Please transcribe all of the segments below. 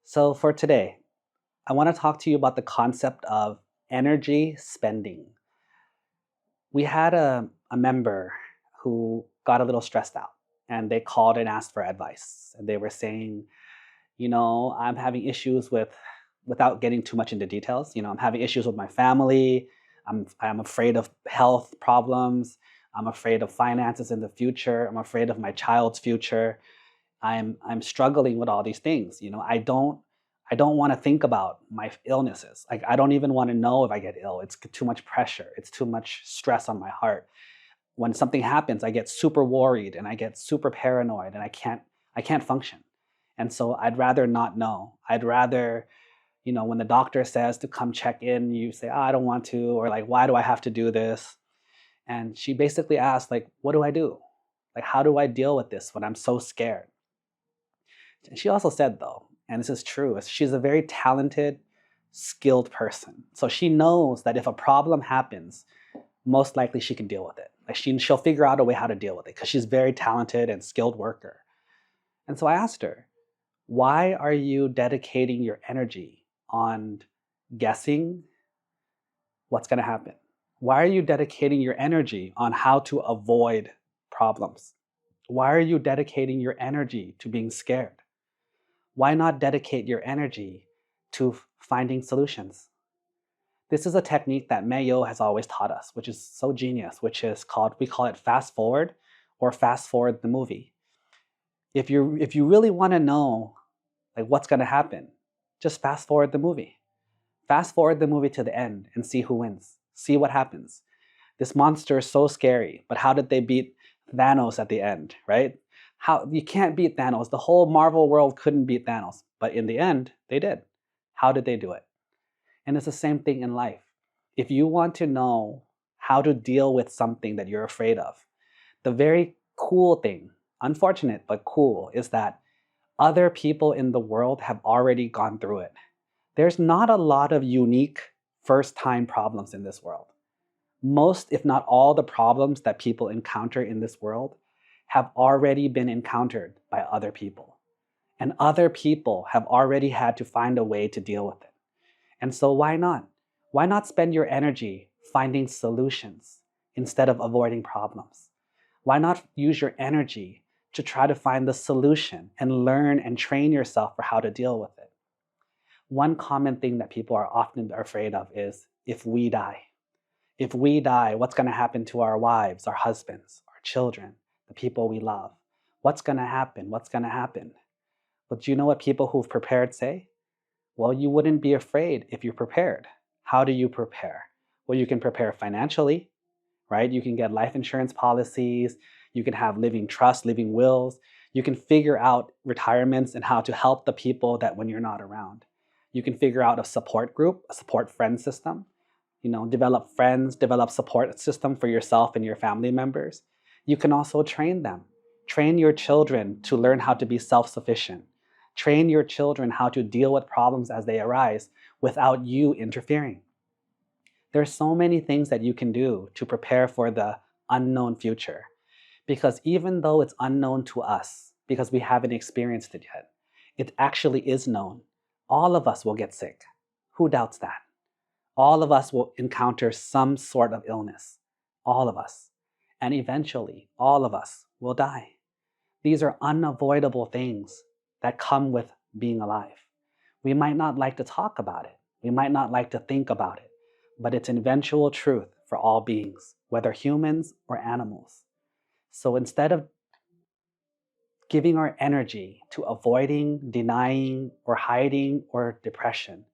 So for today, I want to talk to you about the concept of energy spending. We had a member who got a little stressed out and they called and asked for advice. And they were saying, I'm having issues without getting too much into details, I'm having issues with my family. I'm afraid of health problems. I'm afraid of finances in the future. I'm afraid of my child's future. I'm struggling with all these things. I don't want to think about my illnesses. Like I don't even want to know if I get ill. It's too much pressure. It's too much stress on my heart. When something happens, I get super worried and I get super paranoid and I can't function. And so I'd rather not know. I'd rather, when the doctor says to come check in, you say, I don't want to, or like, why do I have to do this? And she basically asked, like, what do I do? Like, how do I deal with this when I'm so scared? And she also said, though, and this is true, she's a very talented, skilled person. So she knows that if a problem happens, most likely she can deal with it. Like she'll figure out a way how to deal with it because she's very talented and skilled worker. And so I asked her, why are you dedicating your energy on guessing what's going to happen? Why are you dedicating your energy on how to avoid problems? Why are you dedicating your energy to being scared? Why not dedicate your energy to finding solutions? This is a technique that Mayo has always taught us, which is so genius, which is we call it fast forward or fast forward the movie. If you really want to know like what's going to happen, just fast forward the movie. Fast forward the movie to the end and see who wins. See what happens. This monster is so scary, but how did they beat Thanos at the end, right? How you can't beat Thanos. The whole Marvel world couldn't beat Thanos, but in the end, they did. How did they do it? And it's the same thing in life. If you want to know how to deal with something that you're afraid of, the very cool thing, unfortunate but cool, is that other people in the world have already gone through it. There's not a lot of unique first-time problems in this world. Most, if not all, the problems that people encounter in this world have already been encountered by other people. And other people have already had to find a way to deal with it. And so why not? Why not spend your energy finding solutions instead of avoiding problems? Why not use your energy to try to find the solution and learn and train yourself for how to deal with it? One common thing that people are often afraid of is if we die. If we die, what's going to happen to our wives, our husbands, our children, the people we love? What's going to happen? What's going to happen? But do you know what people who've prepared say? Well, you wouldn't be afraid if you're prepared. How do you prepare? Well, you can prepare financially, right? You can get life insurance policies. You can have living trusts, living wills. You can figure out retirements and how to help the people that when you're not around. You can figure out a support group, a support friend system. Develop friends, develop support system for yourself and your family members. You can also train them. Train your children to learn how to be self-sufficient. Train your children how to deal with problems as they arise without you interfering. There's so many things that you can do to prepare for the unknown future. Because even though it's unknown to us, because we haven't experienced it yet, it actually is known. All of us will get sick. Who doubts that? All of us will encounter some sort of illness. All of us. And eventually, all of us will die. These are unavoidable things that come with being alive. We might not like to talk about it. We might not like to think about it. But it's an eventual truth for all beings, whether humans or animals. So instead of giving our energy to avoiding, denying, or hiding, or depression,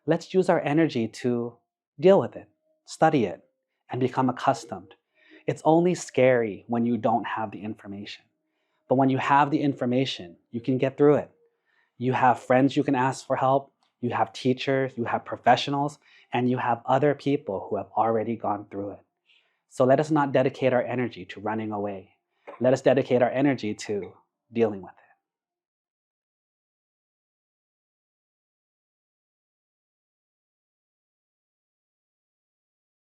let's use our energy to deal with it, study it, and become accustomed. It's only scary when you don't have the information. But when you have the information, you can get through it. You have friends you can ask for help, you have teachers, you have professionals, and you have other people who have already gone through it. So let us not dedicate our energy to running away. Let us dedicate our energy to dealing with it.